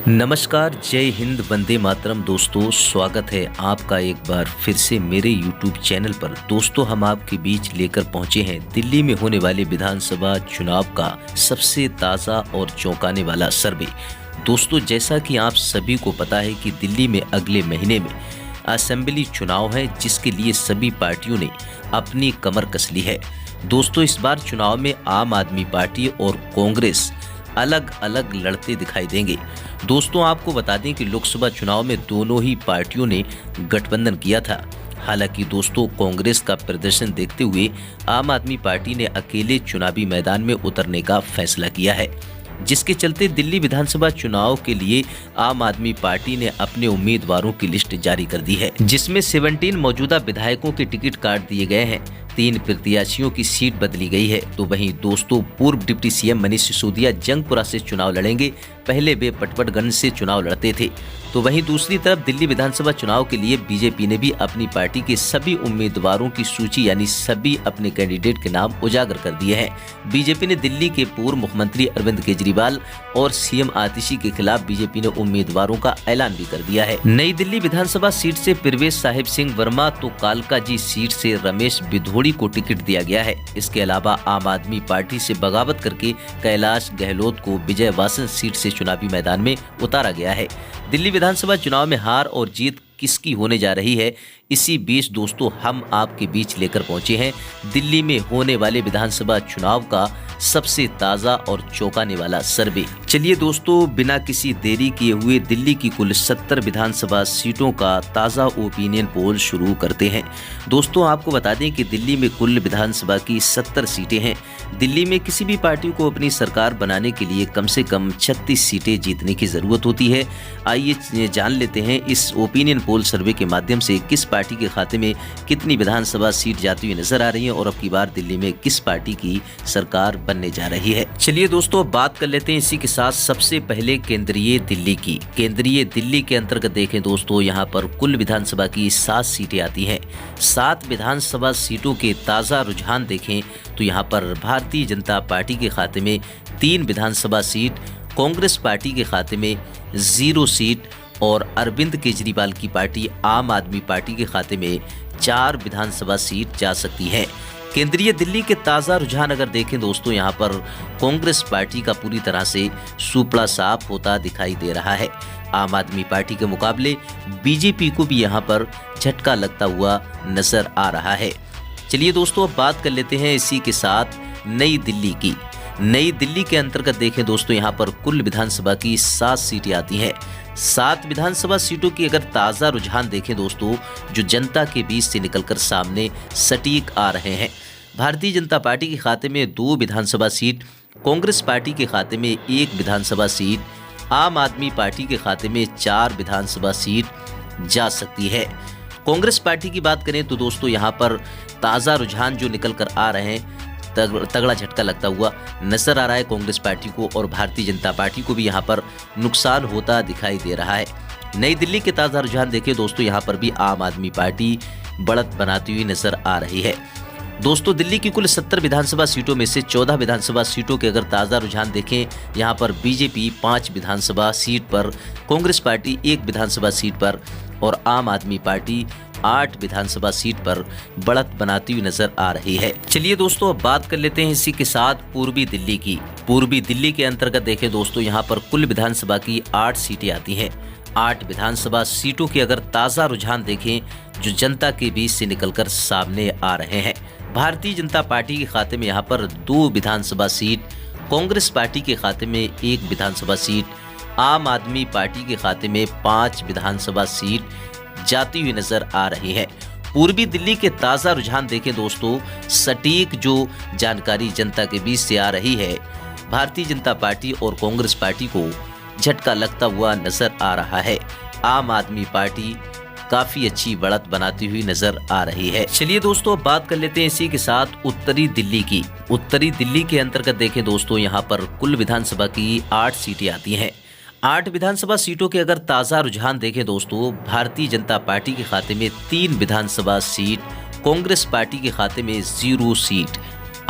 नमस्कार, जय हिंद, वंदे मातरम। दोस्तों, स्वागत है आपका एक बार फिर से मेरे YouTube चैनल पर। दोस्तों, हम आपके बीच लेकर पहुंचे हैं दिल्ली में होने वाले विधानसभा चुनाव का सबसे ताज़ा और चौंकाने वाला सर्वे। दोस्तों, जैसा कि आप सभी को पता है कि दिल्ली में अगले महीने में असेंबली चुनाव है, जिसके लिए सभी पार्टियों ने अपनी कमर कस ली है। दोस्तों, इस बार चुनाव में आम आदमी पार्टी और कांग्रेस अलग अलग लड़ते दिखाई देंगे। दोस्तों, आपको बता दें कि लोकसभा चुनाव में दोनों ही पार्टियों ने गठबंधन किया था। हालांकि दोस्तों, कांग्रेस का प्रदर्शन देखते हुए आम आदमी पार्टी ने अकेले चुनावी मैदान में उतरने का फैसला किया है, जिसके चलते दिल्ली विधानसभा चुनाव के लिए आम आदमी पार्टी ने अपने उम्मीदवारों की लिस्ट जारी कर दी है, जिसमें 17 मौजूदा विधायकों के टिकट काट दिए गए हैं। 3 प्रत्याशियों की सीट बदली गई है। तो वहीं दोस्तों, पूर्व डिप्टी सीएम मनीष सिसोदिया जंगपुरा से चुनाव लड़ेंगे। पहले वे पटपटगंज से चुनाव लड़ते थे। तो वहीं दूसरी तरफ दिल्ली विधानसभा चुनाव के लिए बीजेपी ने भी अपनी पार्टी के सभी उम्मीदवारों की सूची यानी सभी अपने कैंडिडेट के नाम उजागर कर दिए हैं। बीजेपी ने दिल्ली के पूर्व मुख्यमंत्री अरविंद केजरीवाल और सीएम आतिशी के खिलाफ बीजेपी ने उम्मीदवारों का ऐलान भी कर दिया है। नई दिल्ली विधानसभा सीट से परवेज साहिब सिंह वर्मा, तो कालकाजी सीट से रमेश बिधोड़ी को टिकट दिया गया है। इसके अलावा आम आदमी पार्टी से बगावत करके कैलाश गहलोत को विजयवासन सीट से चुनावी मैदान में उतारा गया है। दिल्ली विधानसभा चुनाव में हार और जीत किसकी होने जा रही है, इसी बीच दोस्तों हम आपके बीच लेकर पहुंचे हैं दिल्ली में होने वाले विधानसभा चुनाव का सबसे ताज़ा और चौंकाने वाला सर्वे। चलिए दोस्तों, बिना किसी देरी किए हुए दिल्ली की कुल 70 विधानसभा सीटों का ताज़ा ओपिनियन पोल शुरू करते हैं। दोस्तों, आपको बता दें कि दिल्ली में कुल विधानसभा की 70 सीटें हैं। दिल्ली में किसी भी पार्टी को अपनी सरकार बनाने के लिए कम से कम 36 सीटें जीतने की ज़रूरत होती है। आइए जान लेते हैं इस ओपिनियन पोल सर्वे के माध्यम से किस पार्टी के खाते में कितनी विधानसभा सीट जाती हुई नजर आ रही है और अब की बार दिल्ली में किस पार्टी की सरकार बनने जा रही है। चलिए दोस्तों, बात कर लेते हैं इसी के साथ सबसे पहले केंद्रीय दिल्ली की। केंद्रीय दिल्ली के अंतर्गत देखें दोस्तों, यहाँ पर कुल विधानसभा की 7 सीटें आती हैं। 7 विधानसभा सीटों के ताज़ा रुझान देखें तो यहाँ पर भारतीय जनता पार्टी के खाते में 3 विधानसभा सीट, कांग्रेस पार्टी के खाते में 0 सीट और अरविंद केजरीवाल की पार्टी आम आदमी पार्टी के खाते में 4 विधानसभा सीट जा सकती है। केंद्रीय दिल्ली के ताज़ा रुझान अगर देखें दोस्तों, यहाँ पर कांग्रेस पार्टी का पूरी तरह से सुपड़ा साफ होता दिखाई दे रहा है। आम आदमी पार्टी के मुकाबले बीजेपी को भी यहाँ पर झटका लगता हुआ नजर आ रहा है। चलिए दोस्तों, अब बात कर लेते हैं इसी के साथ नई दिल्ली की। नई दिल्ली के अंतर्गत देखें दोस्तों, यहाँ पर कुल विधानसभा की 7 सीटें आती हैं। 7 विधानसभा सीटों की अगर ताज़ा रुझान देखें दोस्तों, जो जनता के बीच से निकलकर सामने सटीक आ रहे हैं। भारतीय जनता पार्टी के खाते में 2 विधानसभा सीट, कांग्रेस पार्टी के खाते में 1 विधानसभा सीट, आम आदमी पार्टी के खाते में 4 विधानसभा सीट जा सकती है। कांग्रेस पार्टी की बात करें तो दोस्तों, यहाँ पर ताज़ा रुझान जो निकल कर आ रहे हैं, तगड़ा झटका लगता हुआ नजर आ रहा है कांग्रेस पार्टी को, और भारतीय जनता पार्टी को भी यहाँ पर नुकसान होता दिखाई दे रहा है। नई दिल्ली के ताज़ा रुझान देखें दोस्तों, यहाँ पर भी आम आदमी पार्टी बढ़त बनाती हुई नजर आ रही है। दोस्तों, दिल्ली की कुल 70 विधानसभा सीटों में से 14 विधानसभा सीटों के अगर ताज़ा रुझान देखें, यहाँ पर बीजेपी 5 विधानसभा सीट पर, कांग्रेस पार्टी 1 विधानसभा सीट पर और आम आदमी पार्टी 8 विधानसभा सीट पर बढ़त बनाती हुई नजर आ रही है। चलिए दोस्तों, अब बात कर लेते हैं इसी के साथ पूर्वी दिल्ली की। पूर्वी दिल्ली के अंतर्गत देखें दोस्तों, यहाँ पर कुल विधानसभा की 8 सीटें आती हैं। 8 विधानसभा सीटों के अगर ताज़ा रुझान देखें, जो जनता के बीच से निकलकर सामने आ रहे हैं। भारतीय जनता पार्टी के खाते में यहाँ पर 2 विधानसभा सीट, कांग्रेस पार्टी के खाते में 1 विधानसभा सीट, आम आदमी पार्टी के खाते में 5 विधानसभा सीट जाती हुई नजर आ रही है। पूर्वी दिल्ली के ताज़ा रुझान देखें दोस्तों, सटीक जो जानकारी जनता के बीच से आ रही है, भारतीय जनता पार्टी और कांग्रेस पार्टी को झटका लगता हुआ नजर आ रहा है। आम आदमी पार्टी काफी अच्छी बढ़त बनाती हुई नजर आ रही है। चलिए दोस्तों, अब बात कर लेते हैं इसी के साथ उत्तरी दिल्ली की। उत्तरी दिल्ली के अंतर्गत देखें दोस्तों, यहाँ पर कुल विधानसभा की 8 सीटें आती हैं। 8 विधानसभा सीटों के अगर ताज़ा रुझान देखें दोस्तों, भारतीय जनता पार्टी के खाते में 3 विधानसभा सीट, कांग्रेस पार्टी के खाते में 0 सीट,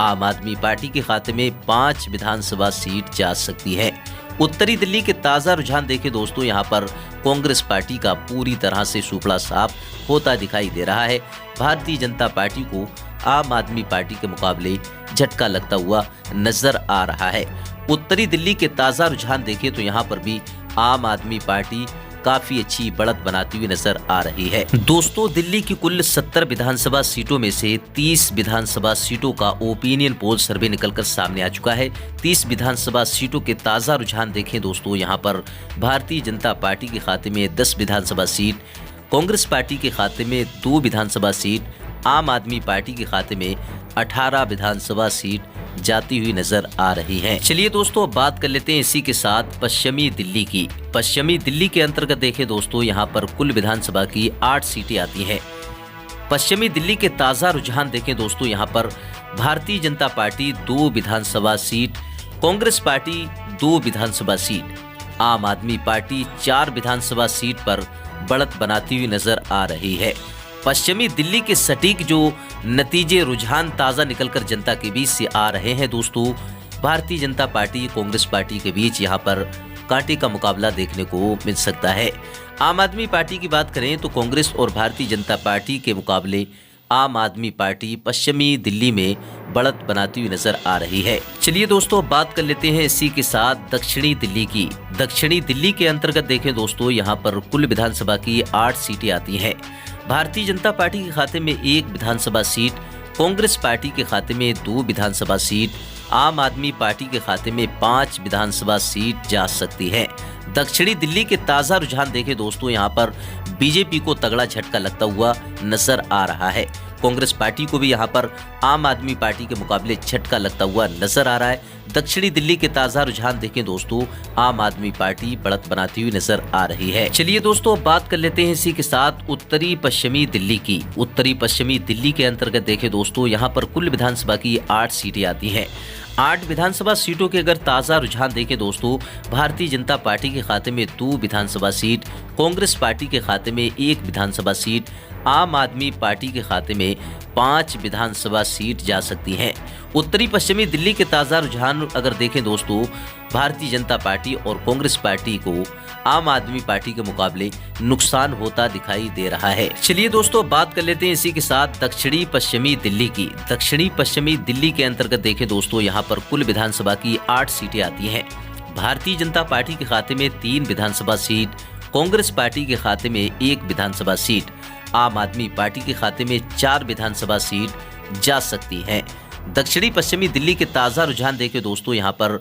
आम आदमी पार्टी के खाते में 5 विधानसभा सीट जा सकती है। उत्तरी दिल्ली के ताज़ा रुझान देखें दोस्तों, यहाँ पर कांग्रेस पार्टी का पूरी तरह से सूपड़ा साफ होता दिखाई दे रहा है। भारतीय जनता पार्टी को आम आदमी पार्टी के मुकाबले झटका लगता हुआ नजर आ रहा है। उत्तरी दिल्ली के ताज़ा रुझान देखें तो यहाँ पर भी आम आदमी पार्टी काफी अच्छी बढ़त बनाती हुई नजर आ रही है। दोस्तों, दिल्ली की कुल 70 विधानसभा सीटों में से 30 विधानसभा सीटों का ओपिनियन पोल सर्वे निकलकर सामने आ चुका है। 30 विधानसभा सीटों के ताजा रुझान देखें दोस्तों, यहाँ पर भारतीय जनता पार्टी के खाते में 10 विधानसभा सीट, कांग्रेस पार्टी के खाते में 2 विधानसभा सीट, आम आदमी पार्टी के खाते में 18 विधानसभा सीट जाती हुई नजर आ रही है। चलिए दोस्तों, अब बात कर लेते हैं इसी के साथ पश्चिमी दिल्ली की। पश्चिमी दिल्ली के अंतर्गत देखें दोस्तों, यहाँ पर कुल विधानसभा की 8 सीटें आती हैं। पश्चिमी दिल्ली के ताज़ा रुझान देखें दोस्तों, यहाँ पर भारतीय जनता पार्टी 2 विधानसभा सीट, कांग्रेस पार्टी 2 विधानसभा सीट, आम आदमी पार्टी 4 विधानसभा सीट पर बढ़त बनाती हुई नजर आ रही है। पश्चिमी दिल्ली के सटीक जो नतीजे रुझान ताज़ा निकलकर जनता के बीच से आ रहे हैं दोस्तों, भारतीय जनता पार्टी कांग्रेस पार्टी के बीच यहाँ पर कांटे का मुकाबला देखने को मिल सकता है। आम आदमी पार्टी की बात करें तो कांग्रेस और भारतीय जनता पार्टी के मुकाबले आम आदमी पार्टी पश्चिमी दिल्ली में बढ़त बनाती हुई नजर आ रही है। चलिए दोस्तों, बात कर लेते हैं इसी के साथ दक्षिणी दिल्ली की। दक्षिणी दिल्ली के अंतर्गत देखें दोस्तों, यहाँ पर कुल विधानसभा की 8 सीटें आती हैं। भारतीय जनता पार्टी के खाते में 1 विधानसभा सीट, कांग्रेस पार्टी के खाते में 2 विधानसभा सीट, आम आदमी पार्टी के खाते में 5 विधानसभा सीट जा सकती है। दक्षिणी दिल्ली के ताज़ा रुझान देखें दोस्तों, यहाँ पर बीजेपी को तगड़ा झटका लगता हुआ नजर आ रहा है। कांग्रेस पार्टी को भी यहाँ पर आम आदमी पार्टी के मुकाबले झटका लगता हुआ नजर आ रहा है। दक्षिणी दिल्ली के ताज़ा रुझान देखें दोस्तों, आम आदमी पार्टी बढ़त बनाती हुई नजर आ रही है। चलिए दोस्तों, अब बात कर लेते हैं इसी के साथ उत्तरी पश्चिमी दिल्ली की। उत्तरी पश्चिमी दिल्ली के अंतर्गत देखें दोस्तों, यहाँ पर कुल विधानसभा की 8 सीटें आती हैं। 8 विधानसभा सीटों के अगर ताज़ा रुझान देखें दोस्तों, भारतीय जनता पार्टी के खाते में 2 विधानसभा सीट, कांग्रेस पार्टी के खाते में 1 विधानसभा सीट, आम आदमी पार्टी के खाते में 5 विधानसभा सीट जा सकती हैं। उत्तरी पश्चिमी दिल्ली के ताज़ा रुझान अगर देखें दोस्तों, भारतीय जनता पार्टी और कांग्रेस पार्टी को आम आदमी पार्टी के मुकाबले नुकसान होता दिखाई दे रहा है। चलिए दोस्तों, बात कर लेते हैं इसी के साथ दक्षिणी पश्चिमी दिल्ली की। दक्षिणी पश्चिमी दिल्ली के अंतर्गत देखें दोस्तों, यहाँ पर कुल विधानसभा की 8 सीटें आती हैं। भारतीय जनता पार्टी के खाते में 3 विधानसभा सीट, कांग्रेस पार्टी के खाते में 1 विधानसभा सीट, आम आदमी पार्टी के खाते में 4 विधानसभा सीट जा सकती हैं। दक्षिणी पश्चिमी दिल्ली के ताज़ा रुझान देखें दोस्तों, यहाँ पर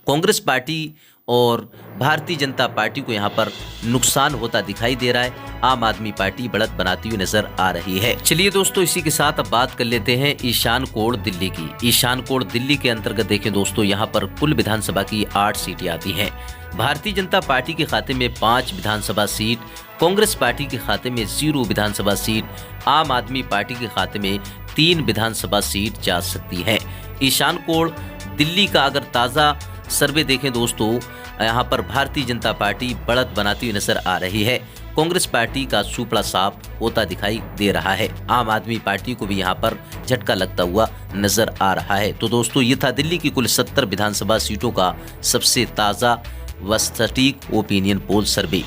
कांग्रेस पार्टी और भारतीय जनता पार्टी को यहाँ पर नुकसान होता दिखाई दे रहा है। आम आदमी पार्टी बढ़त बनाती हुई नजर आ रही है। चलिए दोस्तों, इसी के साथ अब बात कर लेते हैं ईशान कोण दिल्ली की। ईशान कोण दिल्ली के अंतर्गत देखें दोस्तों, यहाँ पर कुल विधानसभा की 8 सीटें आती हैं। भारतीय जनता पार्टी के खाते में 5 विधानसभा सीट, कांग्रेस पार्टी के खाते में 0 विधानसभा सीट, आम आदमी पार्टी के खाते में 3 विधानसभा सीट जा सकती है। ईशान कोण दिल्ली का अगर ताज़ा सर्वे देखें दोस्तों, यहाँ पर भारतीय जनता पार्टी बढ़त बनाती हुई नजर आ रही है। कांग्रेस पार्टी का सूपड़ा साफ होता दिखाई दे रहा है। आम आदमी पार्टी को भी यहाँ पर झटका लगता हुआ नजर आ रहा है। तो दोस्तों, ये था दिल्ली की कुल 70 विधानसभा सीटों का सबसे ताज़ा व सटीक ओपिनियन पोल सर्वे।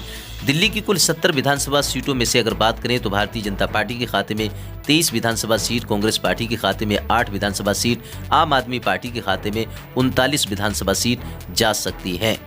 दिल्ली की कुल 70 विधानसभा सीटों में से अगर बात करें तो भारतीय जनता पार्टी के खाते में 23 विधानसभा सीट, कांग्रेस पार्टी के खाते में 8 विधानसभा सीट, आम आदमी पार्टी के खाते में 39 विधानसभा सीट जा सकती है।